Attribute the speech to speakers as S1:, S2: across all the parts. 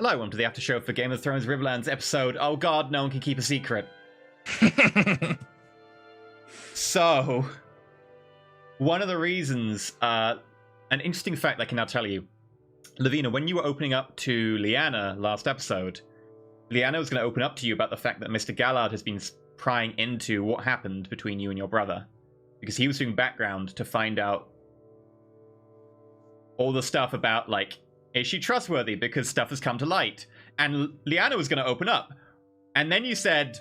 S1: Hello, welcome to the after show for Game of Thrones Riverlands episode, Oh God, No One Can Keep a Secret. So, one of the reasons, an interesting fact I can now tell you, Lavina, when you were opening up to Lyanna last episode, Lyanna was going to open up to you about the fact that Mr. Gallard has been prying into what happened between you and your brother, because he was doing background to find out all the stuff about, like, is she trustworthy because stuff has come to light? And Lyanna was going to open up. And then you said,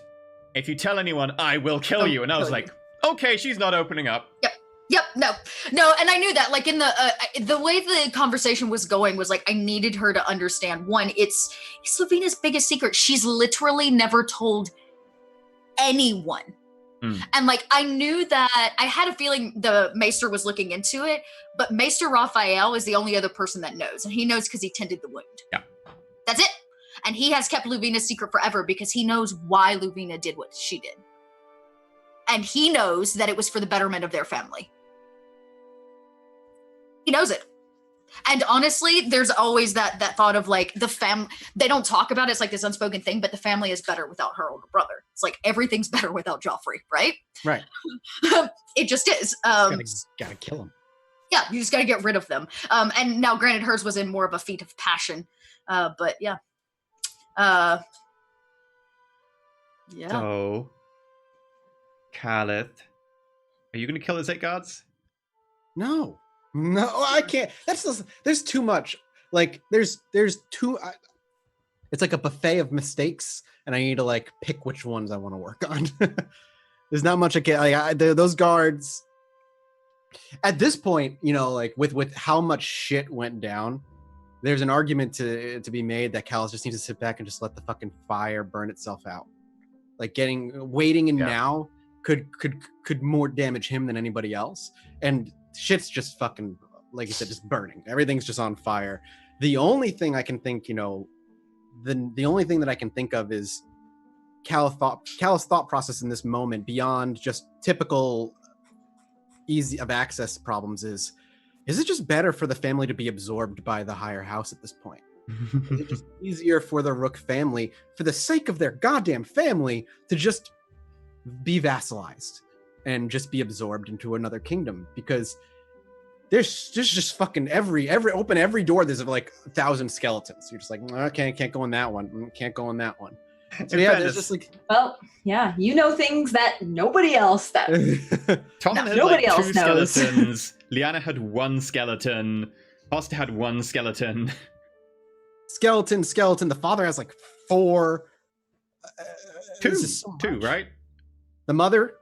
S1: if you tell anyone, I will kill you. And I was like, okay, she's not opening up.
S2: Yep, no, and I knew that, like, in the way the conversation was going was, like, I needed her to understand, one, it's Lavina's biggest secret. She's literally never told anyone. And, like, I knew that, I had a feeling the Maester was looking into it, but Maester Raphael is the only other person that knows, and he knows because he tended the wound.
S1: Yeah.
S2: That's it. And he has kept Luvina's secret forever because he knows why Luvina did what she did. And he knows that it was for the betterment of their family. He knows it. And honestly, there's always that thought of, like, the family, they don't talk about it, it's like this unspoken thing, but the family is better without her older brother. It's like everything's better without Joffrey, right?
S3: Right.
S2: It just is.
S3: Gotta kill him.
S2: Yeah, you just gotta get rid of them. And now, granted, hers was in more of a feat of passion. But yeah. Yeah.
S1: So, Khalith, are you going to kill the 8 guards?
S3: No, I can't. There's too much. Like, there's too. It's like a buffet of mistakes, and I need to, like, pick which ones I want to work on. There's not much I can. Like, those guards. At this point, you know, like with how much shit went down, there's an argument to be made that Callus just needs to sit back and just let the fucking fire burn itself out. Like, waiting in now could more damage him than anybody else. And shit's just fucking, like you said, just burning. Everything's just on fire. The only thing I can think, you know, the only thing that I can think of is Callus' thought process in this moment, beyond just typical easy of access problems, is it just better for the family to be absorbed by the higher house at this point? Is it just easier for the Rook family, for the sake of their goddamn family, to just be vassalized and just be absorbed into another kingdom? Because there's just fucking every door, there's like 1,000 skeletons. You're just like, okay, can't go in that one, can't go in that one. So yeah, there's just like,
S4: well, yeah, you know things that nobody else does.
S1: Tom had
S4: nobody
S1: like
S4: else
S1: 2
S4: knows.
S1: skeletons. Lyanna had 1 skeleton. Foster had 1 skeleton.
S3: Skeleton. The father has like 4.
S1: 2,
S3: so
S1: 2, right?
S3: The mother,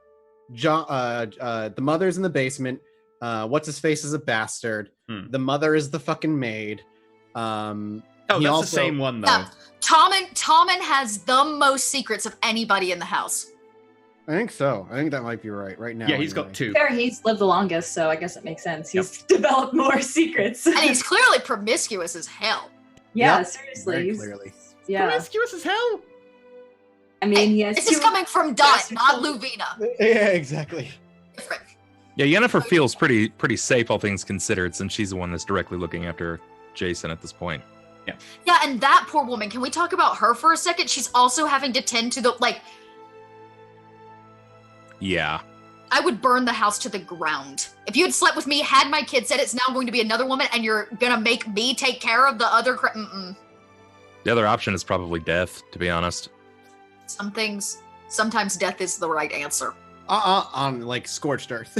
S3: the mother's in the basement. What's his face is a bastard. The mother is the fucking maid.
S1: Oh, that's the same one though.
S2: Yeah. Tommen has the most secrets of anybody in the house.
S3: I think so. I think that might be right now.
S1: Yeah, he's got 2.
S4: Fair, he's lived the longest, so I guess it makes sense. He's developed more secrets.
S2: And he's clearly promiscuous as hell.
S4: Yeah,
S3: Yep.
S4: seriously.
S3: Very clearly.
S4: Yeah.
S1: Promiscuous as hell.
S4: I mean, he has
S2: This is coming from Dot, not Luvina.
S3: Yeah, exactly.
S2: Different.
S5: Yeah, Yennefer feels pretty safe, all things considered, since she's the one that's directly looking after Jason at this point.
S2: Yeah, and that poor woman, can we talk about her for a second? She's also having to tend to the, like...
S5: Yeah.
S2: I would burn the house to the ground. If you had slept with me, had my kid said it's now going to be another woman, and you're gonna make me take care of the other...
S5: The other option is probably death, to be honest.
S2: Sometimes death is the right answer.
S3: On like scorched earth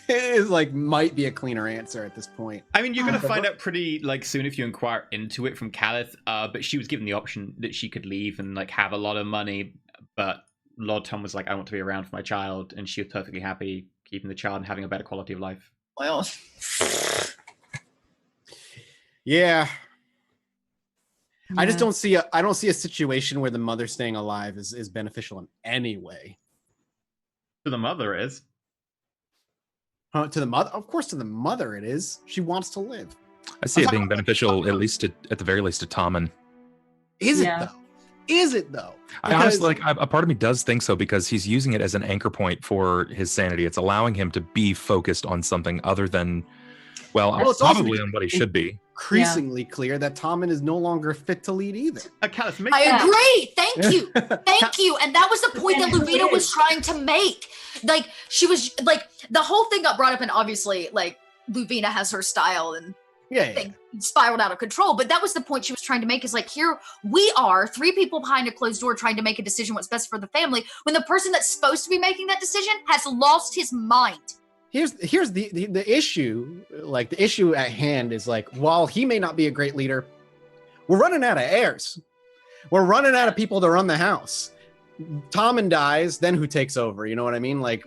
S3: is like might be a cleaner answer at this point.
S1: I mean, you're going to find out pretty like soon if you inquire into it from Khalith, but she was given the option that she could leave and like have a lot of money, but Lord Tom was like, I want to be around for my child, and she was perfectly happy keeping the child and having a better quality of life.
S2: Well,
S3: yeah. I just don't see a situation where the mother staying alive is beneficial in any way.
S1: To the mother is.
S3: To the mother? Of course, to the mother it is. She wants to live.
S5: I see it being beneficial, at the very least, to Tommen.
S3: Is it though?
S5: I honestly, like, a part of me does think so, because he's using it as an anchor point for his sanity. It's allowing him to be focused on something other than Well,
S3: Well, it's also
S5: probably on what he should be.
S3: increasingly clear that Tommen is no longer fit to lead either.
S1: Callus, make
S2: I
S1: that-
S2: agree. Thank you. Thank you. And that was the point that
S4: And who
S2: Luvina was
S4: is?
S2: trying to make. Like, she was like, the whole thing got brought up, and obviously, like, Luvina has her style and
S3: Yeah.
S2: thing spiraled out of control. But that was the point she was trying to make, is like, here we are, 3 people behind a closed door trying to make a decision what's best for the family, when the person that's supposed to be making that decision has lost his mind.
S3: Here's the issue. Like, the issue at hand is, like, while he may not be a great leader, we're running out of heirs. We're running out of people to run the house. Tommen dies, then who takes over? You know what I mean? Like,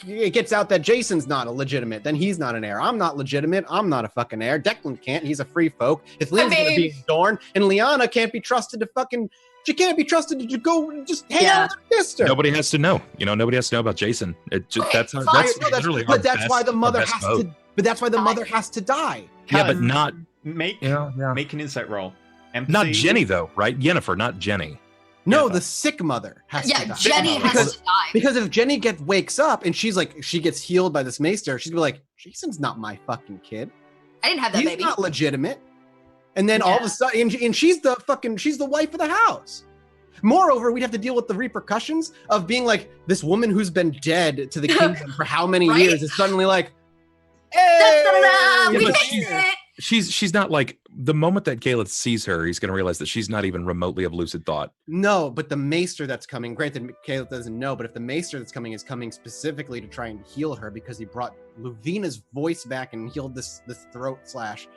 S3: it gets out that Jason's not a legitimate, then he's not an heir. I'm not legitimate. I'm not a fucking heir. Declan can't. He's a free folk. If Lynn's gonna be Dorn, and Lyanna can't be trusted to fucking. She can't be trusted to go just hang out with her sister.
S5: Nobody has to know. Nobody has to know about Jason. It just that's
S3: Fine,
S5: literally
S3: but
S5: our
S3: that's
S5: best-
S3: why the
S5: our
S3: mother
S5: best
S3: has
S5: vote.
S3: to. But that's why the mother has to die.
S5: Yeah, but
S1: Callus,
S5: not
S1: make
S5: yeah.
S1: make an insight roll. Empathy.
S5: Not Jenny though, right? Yennefer, not Jenny.
S3: No,
S1: Yeah.
S3: the sick mother has
S2: Yeah,
S3: to die.
S2: Jenny has
S3: Because-
S2: to die.
S3: Because if Jenny wakes up and she's like, she gets healed by this maester, she'd be like, Jason's not my fucking kid.
S2: I didn't have that
S3: He's
S2: baby.
S3: not legitimate. And then all of a sudden, and she's the wife of the house. Moreover, we'd have to deal with the repercussions of being like, this woman who's been dead to the kingdom for how many
S2: Right?
S3: years is suddenly like, hey!
S2: Da-da-da, we
S5: but
S2: fixed it.
S5: She's not like the moment that Caleb sees her, he's gonna realize that she's not even remotely of lucid thought.
S3: No, but the maester that's coming, granted, Caleb doesn't know, but if the maester that's coming is coming specifically to try and heal her because he brought Luvina's voice back and healed this throat slash,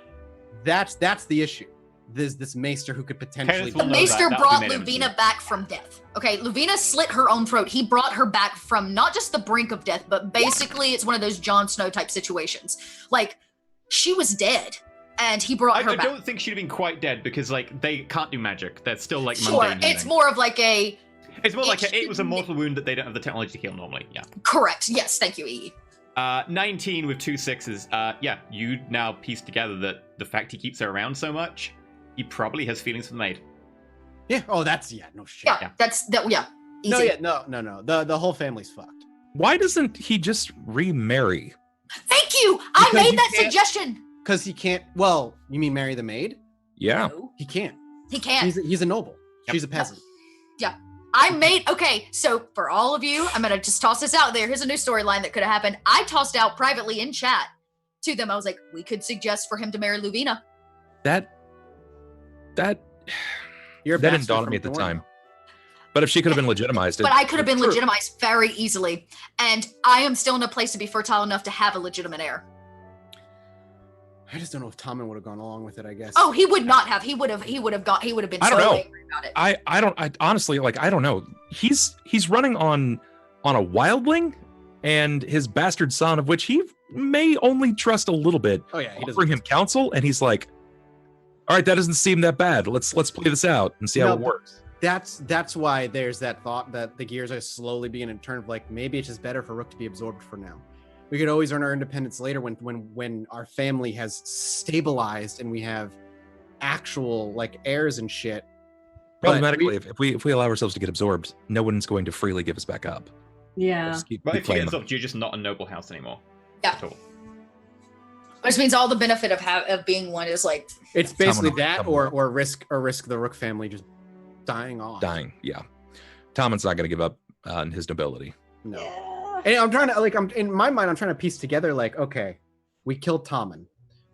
S3: that's the issue. This maester who could potentially.
S1: Caleb will
S2: The
S1: know
S2: maester
S1: that.
S2: brought
S1: That'll be made
S2: Luvina back from death. Okay, Luvina slit her own throat. He brought her back from not just the brink of death, but basically it's one of those Jon Snow type situations. Like, she was dead, and he brought her
S1: I
S2: back.
S1: don't think she'd have been quite dead because like they can't do magic. They're still like
S2: Sure,
S1: mundane
S2: it's
S1: healing.
S2: more of like a
S1: It's more like
S2: it
S1: it was a
S2: should-
S1: mortal wound that they don't have the technology to heal normally. Yeah.
S2: correct. Yes, thank you, E.
S1: 19 with 2 6s. Yeah, you now piece together that the fact he keeps her around so much, he probably has feelings for the maid.
S3: Yeah. Oh, that's no shit.
S2: Yeah, that's that. Yeah, easy.
S3: No, yeah, no. The whole family's fucked.
S5: Why doesn't he just remarry?
S2: Thank you. I
S3: Because
S2: made
S3: you
S2: that
S3: can't-
S2: suggestion.
S3: Because he can't. Well, you mean marry the maid?
S5: Yeah.
S2: No,
S3: He can't.
S2: he can't.
S3: He's a noble.
S1: Yep.
S3: She's a peasant.
S2: I made okay. So for all of you, I'm gonna just toss this out there. Here's a new storyline that could have happened. I tossed out privately in chat to them. I was like, we could suggest for him to marry Luvina.
S5: That
S3: You're a
S5: that didn't
S3: bastard
S5: dawn on
S3: from
S5: me at the
S3: Dorne.
S5: time. But if she could have been legitimized,
S2: But I could have been
S5: True.
S2: legitimized very easily, and I am still in a place to be fertile enough to have a legitimate heir.
S3: I just don't know if Tommen would have gone along with it. I guess.
S2: Oh, he would not have. He would have been
S5: I
S2: so
S5: don't know.
S2: angry about it.
S5: I honestly, like, I don't know. He's running on a wildling and his bastard son, of which he may only trust a little bit,
S3: Oh yeah. He doesn't.
S5: offering him counsel, and he's like, all right, that doesn't seem that bad. Let's play this out and see how
S3: No,
S5: it works.
S3: That's why there's that thought that the gears are slowly being turned of like, maybe it's just better for Rook to be absorbed for now. We could always earn our independence later when our family has stabilized and we have actual like heirs and shit. But
S5: Problematically, if we allow ourselves to get absorbed, no one's going to freely give us back up. We'll
S4: Yeah.
S5: just keep
S1: But if you
S5: playing
S1: get
S5: them.
S1: absorbed, you're just not a noble house anymore.
S2: Yeah.
S1: At all.
S2: Which means all the benefit of being one is like
S3: it's basically
S5: Tommen-
S3: that
S5: Tommen-
S3: or risk the Rook family just dying off.
S5: dying. Yeah, Tommen's not going to give up on his nobility.
S3: No.
S4: Yeah.
S3: And I'm trying to I'm in my mind I'm trying to piece together like, okay, we killed Tommen.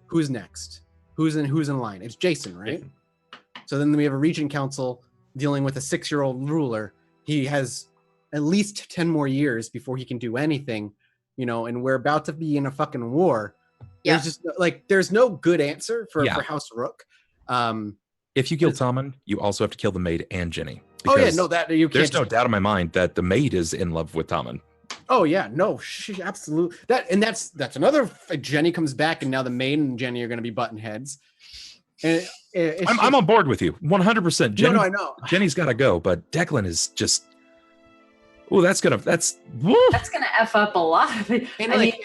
S3: Who's next? Who's in line? It's Jason, right? So then we have a regent council dealing with a 6-year-old ruler. He has at least 10 more years before he can do anything, and we're about to be in a fucking war.
S2: Yeah.
S3: There's just like there's no good answer for
S5: Yeah.
S3: House Rook.
S5: If you kill Tommen, you also have to kill the maid and Jenny.
S3: Oh yeah,
S5: because
S3: no, that you can't.
S5: There's no doubt in my mind that the maid is in love with Tommen.
S3: Oh yeah, no, she absolutely that's another. Jenny comes back, and now the maid and Jenny are going to be button heads. And
S5: I'm on board with you 100%. Jenny,
S3: No, I know.
S5: Jenny's got to go, but Declan is just. Oh, that's woo.
S4: That's gonna f up a lot of it.
S3: And
S4: I
S3: like,
S4: mean,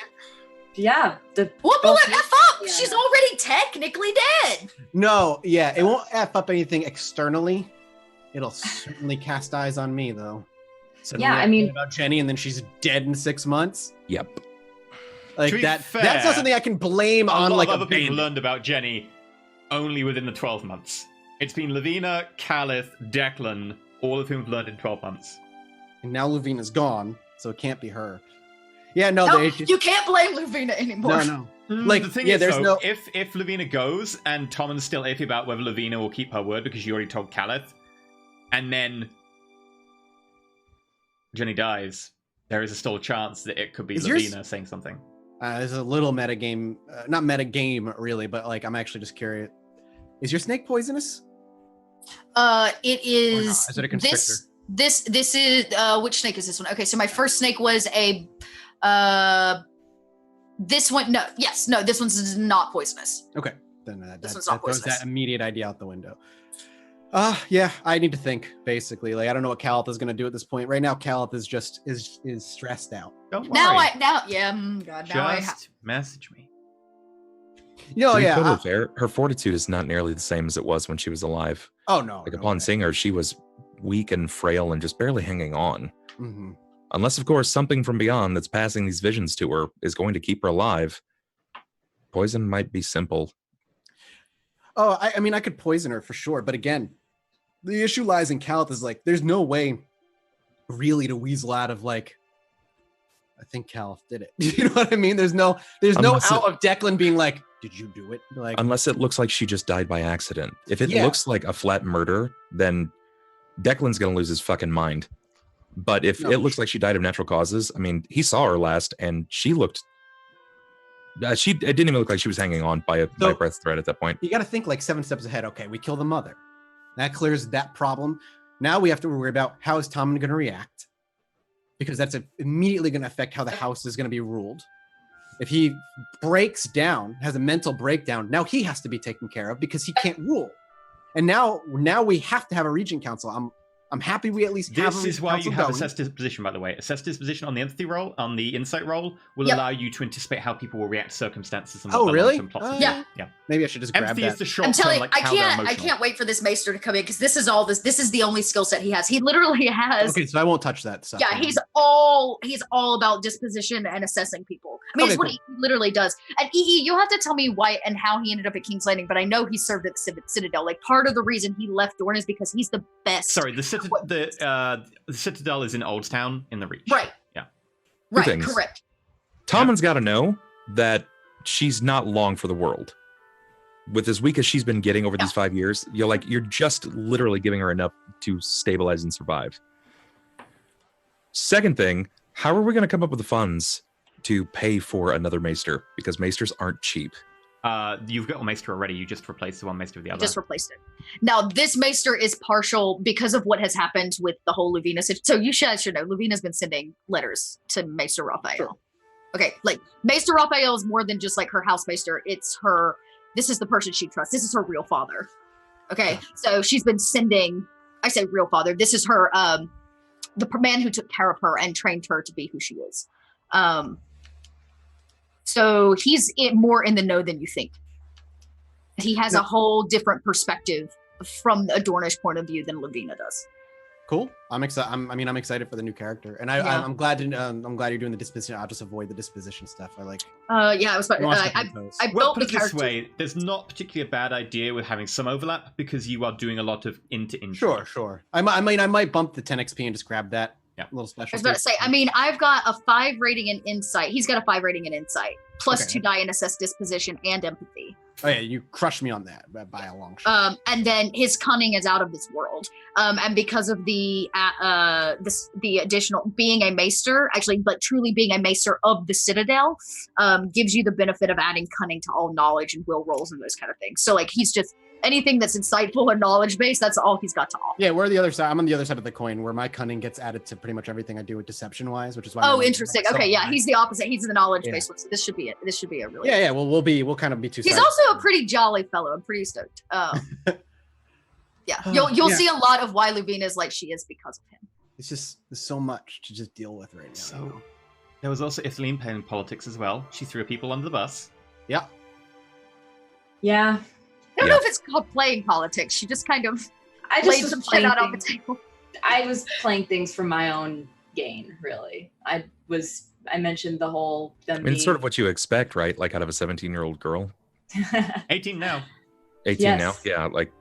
S4: yeah.
S2: what will it f up?
S4: Yeah.
S2: She's already technically dead.
S3: no, yeah, it won't f up anything externally. It'll certainly cast eyes on me, though. Suddenly
S4: Yeah, I
S3: I'm
S4: mean-
S3: thinking about Jenny, and then she's dead in 6 months.
S5: Yep.
S3: Like
S1: To be
S3: that's
S1: fair,
S3: not something I can blame
S1: a
S3: on
S1: lot
S3: like
S1: of other people
S3: bandit.
S1: learned about Jenny only within the 12 months. It's been Lavina, Calith, Declan, all of whom have learned in 12 months.
S3: And now Luvina's gone, so it can't be her. Yeah, no,
S2: No,
S3: they
S2: you can't blame Luvina anymore.
S3: no. Like,
S1: the thing
S3: yeah,
S1: is,
S3: there's
S1: though,
S3: no-
S1: if Lavina goes and Tommen's still iffy about whether Lavina will keep her word because you already told Calith, and then Jenny dies, there is still a chance that it could be
S3: Is yours-
S1: Lavina saying something.
S3: There's a little metagame, not metagame really, but like I'm actually just curious. Is your snake poisonous?
S2: It is.
S3: Is it a constrictor?
S2: This is which snake is this one? Okay, so my first snake was a this one this one's not poisonous.
S3: Okay, then
S2: This
S3: that
S2: one's not
S3: throws
S2: poisonous.
S3: that immediate idea out the window. Yeah, I need to think basically. Like I don't know what Calith is going to do at this point. Right now, Calith is just is stressed out.
S1: Don't
S2: Now
S1: worry.
S2: God, now I
S1: Just message me.
S3: You know,
S5: To be
S3: yeah.
S5: totally fair, her fortitude is not nearly the same as it was when she was alive.
S3: Oh no.
S5: Like
S3: no
S5: upon
S3: way.
S5: seeing her, she was weak and frail and just barely hanging on.
S3: Mhm.
S5: Unless, of course, something from beyond that's passing these visions to her is going to keep her alive. Poison might be simple.
S3: Oh, I mean, I could poison her for sure, but again, the issue lies in Calith is like, there's no way really to weasel out of like, I think Calith did it. You know what I mean? There's no
S5: Unless
S3: out of Declan being like, did you do it? Like,
S5: Unless it looks like she just died by accident. If it
S3: Yeah.
S5: looks like a flat murder, then Declan's going to lose his fucking mind. But if
S3: No,
S5: it looks like she died of natural causes, I mean, he saw her last and she looked. It didn't even look like she was hanging on by a breath thread at that point.
S3: you got to think like 7 steps ahead. Okay, we kill the mother. That clears that problem. Now we have to worry about how is Tom going to react, because that's immediately going to affect how the house is going to be ruled. If he breaks down, has a mental breakdown, now he has to be taken care of because he can't rule. And now we have to have a regent council. I'm happy we at least have a
S1: This
S3: regent
S1: is why you
S3: council
S1: have
S3: going.
S1: assessed disposition, by the way. Assessed disposition on the entity roll, on the insight roll, will
S2: Yep.
S1: allow you to anticipate how people will react to circumstances and
S3: Oh,
S1: what the
S3: really?
S1: long-term plots will
S2: Yeah.
S1: be. Yeah.
S3: Maybe I should just grab
S1: Empathy
S3: that.
S1: is the short
S2: I'm telling
S1: term,
S2: you,
S1: like how they're
S2: I
S1: emotional.
S2: can't wait for this maester to come in because this is the only skill set he has. He literally has.
S3: Okay, so I won't touch that stuff.
S2: Yeah,
S3: then.
S2: he's all about disposition and assessing people. I mean,
S3: Okay,
S2: it's what he literally does. And you'll have to tell me why and how he ended up at King's Landing, but I know he served at the Citadel. Like, part of the reason he left Dorne is because he's the best.
S1: Sorry, the Citadel is in Oldtown in the Reach.
S2: Right.
S1: Yeah.
S2: Right,
S5: things.
S2: correct.
S5: Tommen's got to know that she's not long for the world. With as weak as she's been getting over these 5 years, you're just literally giving her enough to stabilize and survive. Second thing, how are we going to come up with the funds to pay for another maester? Because maesters aren't cheap.
S1: You've got a maester already. You just replaced the one maester with the other.
S2: Just replaced it. Now, this maester is partial because of what has happened with the whole Luvina. So you should know, Luvina's been sending letters to Maester Raphael.
S3: Sure.
S2: Okay, like, Maester Raphael is more than just like her house maester. It's her, this is the person she trusts. This is her real father. Okay, so she's been sending, I say real father, this is her, the man who took care of her and trained her to be who she is. So he's more in the know than you think. He has a whole different perspective from a Dornish point of view than Lavina does.
S3: Cool. I'm excited. I'm excited for the new character, and
S2: Yeah.
S3: I'm glad you're doing the disposition. I'll just avoid the disposition stuff. I like.
S2: Yeah, I was.
S3: I want to step on toes.
S2: I
S1: Well,
S2: built
S1: put
S2: the
S1: it this
S2: character.
S1: way, there's not particularly a bad idea with having some overlap because you are doing a lot of into.
S3: Sure. I might bump the 10 XP and just grab that little
S2: I
S3: special.
S2: was about to say, I mean, I've got a 5 rating in insight. He's got a 5 rating in insight, plus
S3: Okay.
S2: 2 die in assess disposition and empathy.
S3: Oh yeah, you crushed me on that by a long shot.
S2: And then his cunning is out of this world. And because of the additional being a maester, actually, but truly being a maester of the Citadel, gives you the benefit of adding cunning to all knowledge and will rolls and those kind of things. So like, he's just anything that's insightful and knowledge based. That's all he's got to offer.
S3: Yeah, we're the other side. I'm on the other side of the coin, where my cunning gets added to pretty much everything I do with deception wise, which is why.
S2: Oh,
S3: I'm
S2: interesting.
S3: so
S2: Okay, yeah,
S3: high.
S2: he's the opposite. He's the knowledge based one. So this should be it. This should be a really.
S3: Yeah. Well, we'll kind of be two.
S2: He's
S3: sides.
S2: also a pretty jolly fellow. I'm pretty stoked. Yeah, you'll
S3: Yeah.
S2: see a lot of why Luvina is like she is because of him.
S3: It's just there's so much to just deal with right now.
S1: So there was also Ithilien playing politics as well. She threw people under the bus.
S3: Yeah.
S4: Yeah.
S2: I don't know if it's called playing politics. She just kind of
S4: I
S2: laid
S4: just
S2: some
S4: was
S2: shit
S4: playing
S2: out on the
S4: things.
S2: table.
S4: I was playing things for my own gain, really. I was I mentioned the whole them
S5: I mean, it's sort of
S4: being-
S5: what you expect, right? Like out of a 17-year-old girl.
S1: 18 now.
S5: 18
S4: Yes.
S5: now. Yeah, like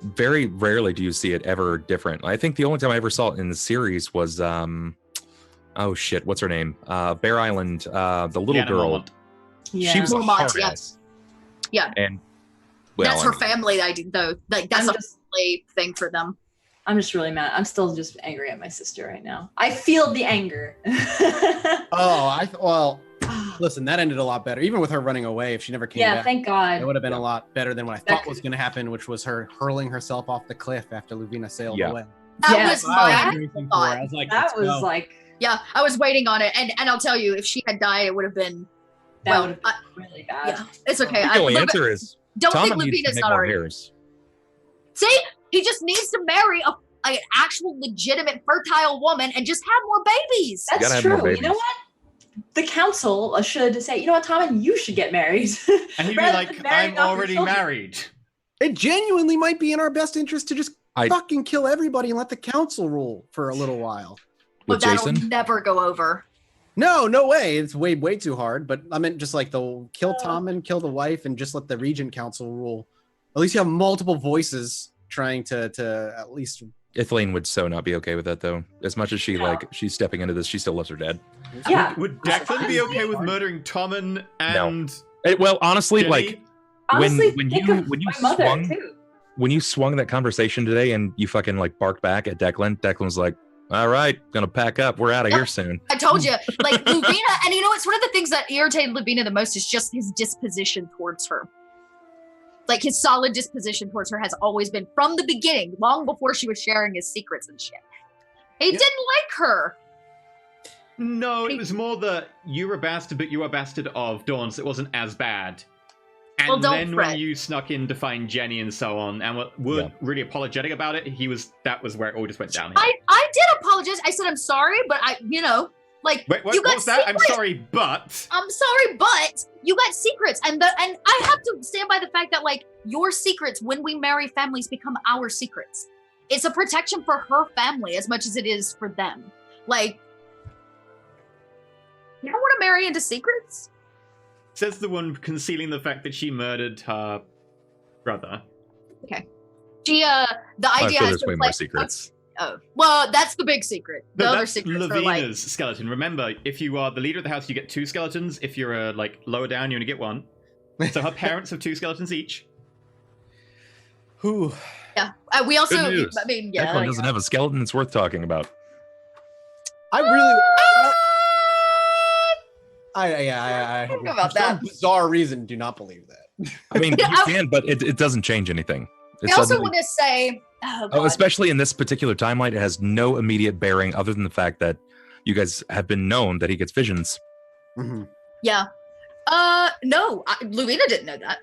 S5: very rarely do you see it ever different. I think the only time I ever saw it in the series was oh shit, what's her name? Bear Island, the little
S1: Deanna
S5: girl.
S1: Mormont.
S4: Yeah.
S5: She was a
S2: Mormont,
S5: hard
S2: yeah.
S5: ass.
S2: Yeah.
S5: And well,
S2: That's
S5: I
S2: her
S5: mean,
S2: family, I do, though. Like, that's
S4: I'm
S2: a family thing for them.
S4: I'm just really mad. I'm still just angry at my sister right now. I feel the anger.
S3: Well, listen, that ended a lot better. Even with her running away, if she never came
S4: yeah,
S3: back,
S4: thank God.
S3: it would have been
S5: Yeah.
S3: a lot better than what I
S4: That
S3: thought
S4: could-
S3: was going to happen, which was her hurling herself off the cliff after Luvina sailed
S5: Yeah.
S3: away.
S2: That
S4: Yeah,
S2: was
S3: That's what I was
S2: my
S3: rooting for.
S2: thought.
S3: I was like,
S4: That
S3: let's
S4: was
S3: go.
S4: like
S2: Yeah, I was waiting on it, and I'll tell you, if she had died, it would have been.
S4: that
S2: Well,
S4: would have been really bad.
S2: Yeah, it's okay.
S5: the only answer is
S2: don't think
S5: Tama needs to
S2: Lupina's
S5: make
S2: not
S5: more
S2: already.
S5: hairs.
S2: See, he just needs to marry an actual legitimate fertile woman and just have more babies.
S5: gotta
S4: That's
S5: have more
S4: true. You know
S5: babies.
S4: what? The council should say, you know what, Tom, you should get married.
S1: And he'd be
S4: Rather
S1: like,
S4: than marrying
S1: I'm
S4: off your
S1: already
S4: children.
S1: married.
S3: It genuinely might be in our best interest to just
S5: I-
S3: fucking kill everybody and let the council rule for a little while.
S5: With
S2: that'll
S5: Jason?
S2: never go over.
S3: No way. It's way too hard. But I meant just like the kill Tommen, kill the wife, and just let the Regent Council rule. At least you have multiple voices trying to at least.
S5: Ithilien would so not be okay with that though. As much as she's stepping into this, she still loves her dad.
S4: Yeah.
S1: Would Declan be okay with murdering Tommen and
S5: Well, honestly,
S1: Jenny?
S5: like
S4: Honestly,
S5: when
S4: think
S5: you-
S4: of
S5: when you
S4: my mother
S5: swung-
S4: too.
S5: when you swung that conversation today and you fucking like barked back at Declan was like, all right, gonna pack up. We're out of here soon.
S2: I told you, like Luvina, and you know what's one of the things that irritated Luvina the most is just his disposition towards her. Like his solid disposition towards her has always been from the beginning, long before she was sharing his secrets and shit. He didn't like her.
S1: No, it was more the you're a bastard, but you're a bastard of Dawn's. It wasn't as bad. And
S2: Well, don't
S1: then
S2: fret.
S1: when you snuck in to find Jenny and so on, and were really apologetic about it, that was where it all just went downhill.
S2: I did apologize. I said I'm sorry, but like
S1: Wait, what
S2: you got
S1: was that? I'm
S2: secrets.
S1: sorry, but
S2: I'm sorry, but you got secrets, and I have to stand by the fact that like your secrets, when we marry families, become our secrets. It's a protection for her family as much as it is for them. Like, you don't want to marry into secrets.
S1: says the one concealing the fact that she murdered her brother.
S2: She the
S5: I
S2: idea
S5: feel
S2: has
S5: there's
S2: been
S5: way more secrets.
S2: Oh, well, that's the big secret. The
S1: No,
S2: other
S1: that's
S2: secrets are
S1: Lavina's
S2: like
S1: skeleton. Remember, if you are the leader of the house, you get 2 skeletons. If you're like lower down, you only get 1. So her parents have 2 skeletons each.
S3: Who?
S2: yeah. We also,
S5: Good news.
S2: I mean, yeah.
S5: Declan doesn't have a skeleton it's worth talking about.
S3: I really. I
S2: don't know about
S3: for some
S2: that.
S3: bizarre reason, do not believe that.
S5: I mean,
S2: Yeah,
S5: you can, but it doesn't change anything. It
S2: I also
S5: suddenly-
S2: want to say, oh, God.
S5: especially in this particular timeline, it has no immediate bearing other than the fact that you guys have been known that he gets visions.
S3: Mhm.
S2: Yeah. No, Luvina didn't know that.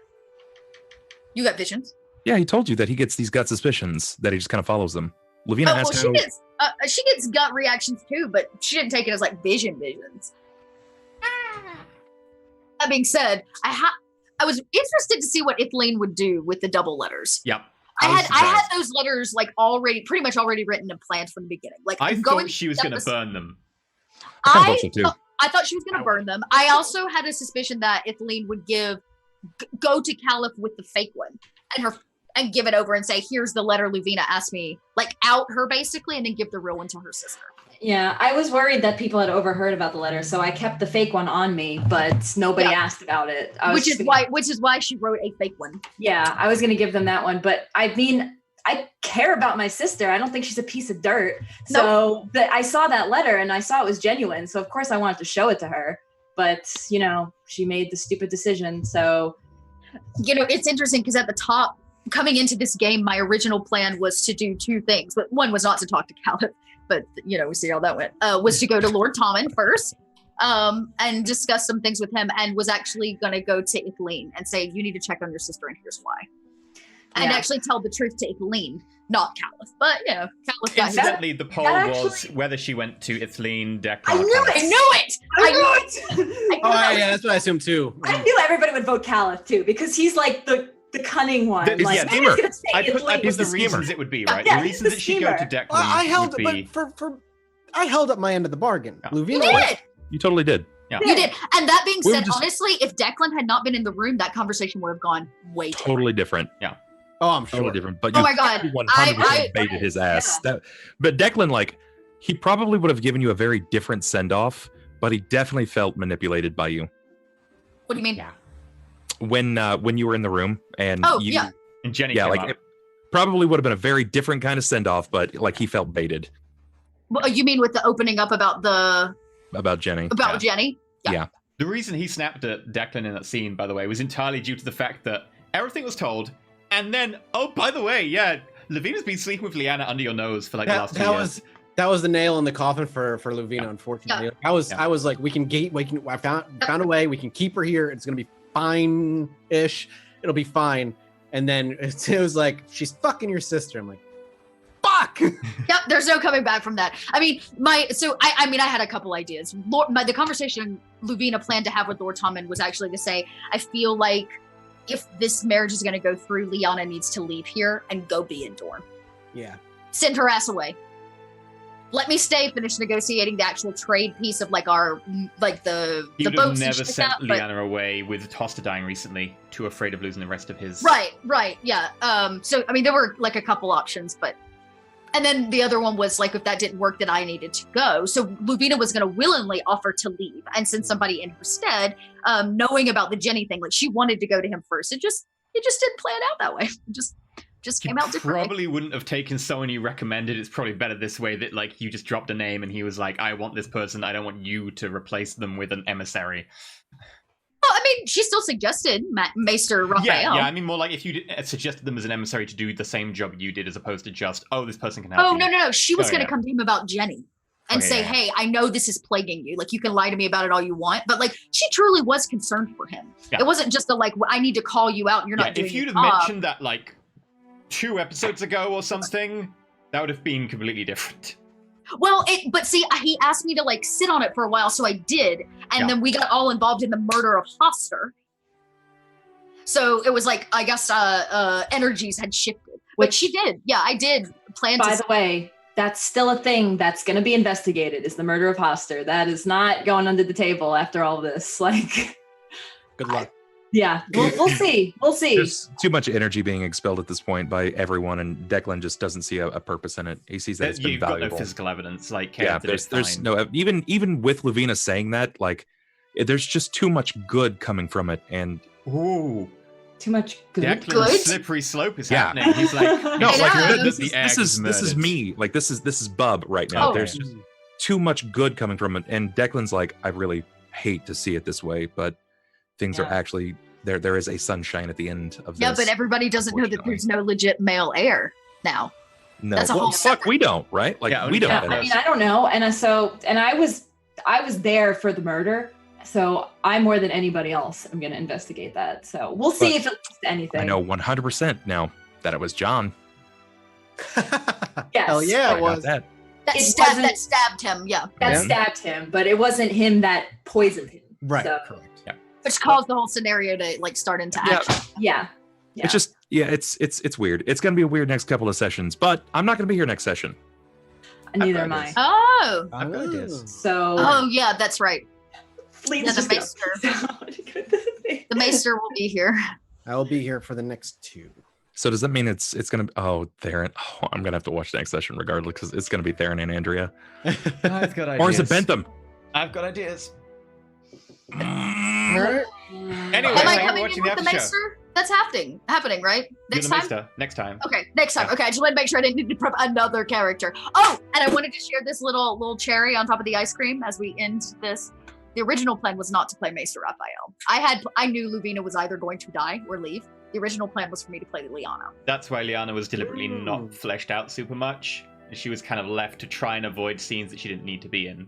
S2: You got visions.
S5: Yeah, he told you that he gets these gut suspicions that he just kind of follows them. Lavina
S2: Oh,
S5: has
S2: well,
S5: to.
S2: she gets gut reactions too, but she didn't take it as like visions. That being said, I was interested to see what Ithilien would do with the double letters.
S1: Yep.
S2: I
S1: was
S2: had
S1: surprised.
S2: those letters like pretty much already written and planned from the beginning. Like
S1: I
S2: I'm
S1: thought
S2: going
S1: she was
S2: that
S1: going to burn them.
S5: I kind of
S2: I
S5: thought so too.
S2: I thought she was going to burn them. I also had a suspicion that Ithilien would go to Caliph with the fake one and give it over and say, "Here's the letter Luvina asked me," like out her basically, and then give the real one to her sister.
S4: Yeah, I was worried that people had overheard about the letter, so I kept the fake one on me, but nobody
S2: Yeah.
S4: asked about it. I was
S2: Which is
S4: just
S2: why she wrote a fake one.
S4: Yeah, I was gonna give them that one, but I mean, I care about my sister. I don't think she's a piece of dirt. So I saw that letter and I saw it was genuine. So of course I wanted to show it to her, but she made the stupid decision. So
S2: It's interesting because at the top, coming into this game, my original plan was to do 2 things, but one was not to talk to Caliph, but we see how that went. Was to go to Lord Tommen first, and discuss some things with him, and was actually going to go to Ithilien and say, "You need to check on your sister, and here's why." And
S4: Yeah.
S2: actually tell the truth to Ithilien, not Caliph. But Caliph got his.
S1: Incidentally, the poll
S4: that
S1: was
S4: actually-
S1: whether she went to Ithilien, Declan.
S4: I
S1: or
S4: knew
S1: Caliph.
S2: I knew it. I knew
S4: it.
S3: Oh yeah, that's what I assumed too.
S4: I knew everybody would vote Caliph too, because he's like the cunning one.
S1: He's
S4: Like,
S1: the
S4: maybe
S5: schemer.
S4: it's gonna say
S1: I put
S4: Ithilien.
S1: the
S5: the
S1: reasons
S5: schemer.
S1: it would be, right?
S4: Yeah,
S1: the
S4: he's
S1: reasons
S4: the
S1: that she'd go to
S4: schemer.
S1: Declan
S3: I held,
S1: would be...
S3: but for I held up my end of the bargain.
S1: Yeah.
S2: You
S3: Luvina,
S2: did.
S5: You totally did.
S2: You did. And that being
S5: We were
S2: said,
S5: just-
S2: honestly, if Declan had not been in the room, that conversation would have gone way different.
S5: Totally different.
S3: Oh, I'm sure.
S5: Totally different. But
S2: Oh
S5: you
S2: my God.
S5: 100% baited his ass. But Declan, like, he probably would have given you a very different send-off, but he definitely felt manipulated by you.
S2: What do you mean?
S1: Yeah.
S5: When you were in the room and
S2: Oh,
S5: you,
S2: yeah.
S1: And Jenny
S5: yeah,
S1: came
S5: like
S1: up.
S5: it probably would have been a very different kind of send-off, but like he felt baited
S2: Well, you mean with the opening up about
S5: Jenny.
S2: Jenny? Yeah.
S1: The reason he snapped at Declan in that scene, by the way, was entirely due to the fact that everything was told, and then, oh, by the way, yeah, Lavina's been sleeping with Liana under your nose for like the last 2 years.
S3: That was the nail in the coffin for Lavina, unfortunately. I was like, I found a way, we can keep her here, it's gonna be fine-ish, it'll be fine. And then it was like, she's fucking your sister. I'm like, fuck!
S2: Yep, there's no coming back from that. I mean, I had a couple ideas. The conversation Luvina planned to have with Lord Tommen was actually to say, I feel like if this marriage is going to go through, Liana needs to leave here and go be in Dorne.
S3: Yeah.
S2: Send her ass away. Let me stay, finish negotiating the actual trade piece of like our, like the
S1: He would
S2: boats
S1: have
S2: and
S1: never
S2: shit
S1: sent
S2: like that, but-
S1: Liana away with Tosta dying recently, too afraid of losing the rest of his...
S2: Right, yeah. So, I mean, there were like a couple options, but... And then the other one was like, if that didn't work, then I needed to go. So Luvina was going to willingly offer to leave and send somebody in her stead, knowing about the Jenny thing. Like she wanted to go to him first. It just didn't play out that way. It just came out differently.
S1: Probably wouldn't have taken someone you recommended. It's probably better this way that like you just dropped a name and he was like, I want this person. I don't want you to replace them with an emissary.
S2: Well, I mean, she still suggested Maester Raphael.
S1: Yeah, I mean more like if you suggested them as an emissary to do the same job you did as opposed to just, oh, this person can help
S2: Oh,
S1: you.
S2: no. She was
S1: Oh,
S2: going to
S1: yeah.
S2: come to him about Jenny and
S1: Okay,
S2: say,
S1: yeah.
S2: hey, I know this is plaguing you. Like, you can lie to me about it all you want. But, like, she truly was concerned for him.
S1: Yeah.
S2: It wasn't just well, I need to call you out and you're not doing
S1: if you'd
S2: your
S1: have
S2: job.
S1: mentioned that like 2 episodes ago or something, that would have been completely different.
S2: Well, but see, he asked me to, like, sit on it for a while, so I did. And then we got all involved in the murder of Hoster. So it was like, I guess energies had shifted. But she did. Yeah, I did plan
S4: By
S2: to...
S4: the way, that's still a thing that's going to be investigated, is the murder of Hoster. That is not going under the table after all this. Like,
S3: Good luck.
S4: yeah, we'll see. We'll see.
S5: There's too much energy being expelled at this point by everyone, and Declan just doesn't see a purpose in it. He sees that it's been
S1: You've got no
S5: valuable.
S1: physical evidence. Like,
S5: Yeah,
S1: there's
S5: there's no even with Lavina saying that, like, there's just too much good coming from it, and
S1: Ooh,
S4: Too much good.
S1: Declan's
S2: Good?
S1: slippery slope is
S5: Yeah.
S1: happening. He's like,
S5: no,
S2: Yeah.
S5: like
S1: this is
S5: this is me. Like this is Bub right now.
S2: Oh.
S5: There's just too much good coming from it, and Declan's like, I really hate to see it this way, but things are
S4: Yeah.
S5: actually there. There is a sunshine at the end of this.
S2: Yeah, but everybody doesn't know that there's no legit male heir now.
S5: no,
S2: that's a
S5: well,
S2: whole
S5: fuck,
S2: separate-
S5: we don't, right? Like
S1: Yeah,
S5: we don't.
S4: Yeah,
S1: Yeah.
S4: I mean, I don't know, and I was there for the murder, so I more than anybody else am going to investigate that. So we'll see
S5: But
S4: if it leads to anything.
S5: I know 100% now that it was John.
S4: Yes.
S3: Hell yeah,
S5: I
S3: it
S5: got
S3: was.
S5: that.
S2: That
S4: It
S2: stabbed
S4: wasn't-
S2: him, yeah.
S4: That
S3: Yeah.
S4: stabbed him, but it wasn't him that poisoned him.
S3: Right,
S4: So,
S3: correct.
S2: Which caused the whole scenario to like start into
S5: Yeah.
S2: action.
S4: yeah. Yeah.
S5: It's just it's weird. It's gonna be a weird next couple of sessions, but I'm not gonna be here next session.
S4: Neither
S1: I've
S4: am
S1: got
S4: I.
S1: this.
S2: Oh.
S1: I've got ideas.
S4: So
S2: Oh yeah, that's right.
S4: please
S2: Yeah, the
S4: just
S2: Maester.
S4: go.
S2: The Maester will be here.
S3: I will be here for the next 2.
S5: So does that mean it's gonna Theron? Oh, I'm gonna have to watch next session regardless because it's gonna be Theron and Andrea,
S1: I've got ideas.
S5: or is it Bentham?
S1: I've got ideas.
S3: Alright.
S1: Anyway,
S2: Am I
S1: you're
S2: coming
S1: watching
S2: in with the
S1: the after show.
S2: Maester? That's happening, right?
S1: You're
S2: Next
S1: the
S2: time?
S1: Maester, next time.
S2: Okay, next time.
S1: Yeah.
S2: Okay, I just want to make sure I didn't need to prep another character. Oh, and I wanted to share this little cherry on top of the ice cream as we end this. The original plan was not to play Maester Raphael. I knew Luvina was either going to die or leave. The original plan was for me to play Liana.
S1: That's why Liana was deliberately
S3: Ooh.
S1: not fleshed out super much. She was kind of left to try and avoid scenes that she didn't need to be in.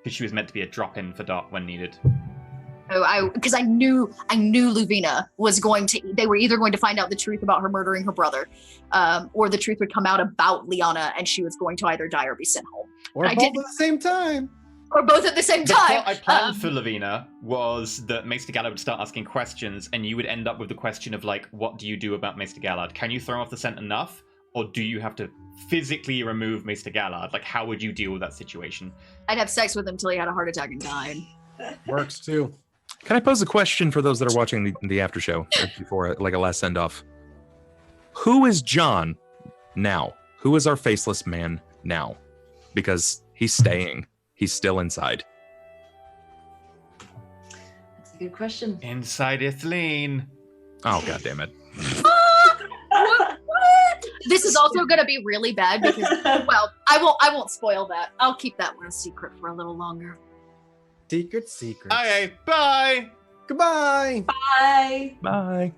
S1: Because she was meant to be a drop-in for Dot when needed.
S2: Because I knew Luvina was going to. They were either going to find out the truth about her murdering her brother, or the truth would come out about Liana, and she was going to either die or be sent home,
S3: Or
S2: I
S3: both at
S2: did-
S3: the same time.
S2: or both at the same
S1: The
S2: time.
S1: plot I planned for Lavina was that Maester Gallard would start asking questions, and you would end up with the question of, like, what do you do about Maester Gallard? Can you throw him off the scent enough? or do you have to physically remove Mr. Gallard? Like, how would you deal with that situation?
S2: I'd have sex with him till he had a heart attack and died.
S3: Works too.
S5: Can I pose a question for those that are watching the after show before like a last send off? Who is John now? Who is our faceless man now? Because he's staying. He's still inside.
S4: That's a good question.
S1: Inside Ithleen.
S5: Oh, god damn it.
S2: What? This is also going to be really bad because, well, I won't spoil that. I'll keep that one a secret for a little longer.
S3: Secret.
S1: Okay, bye.
S3: Goodbye.
S4: Bye.
S5: Bye.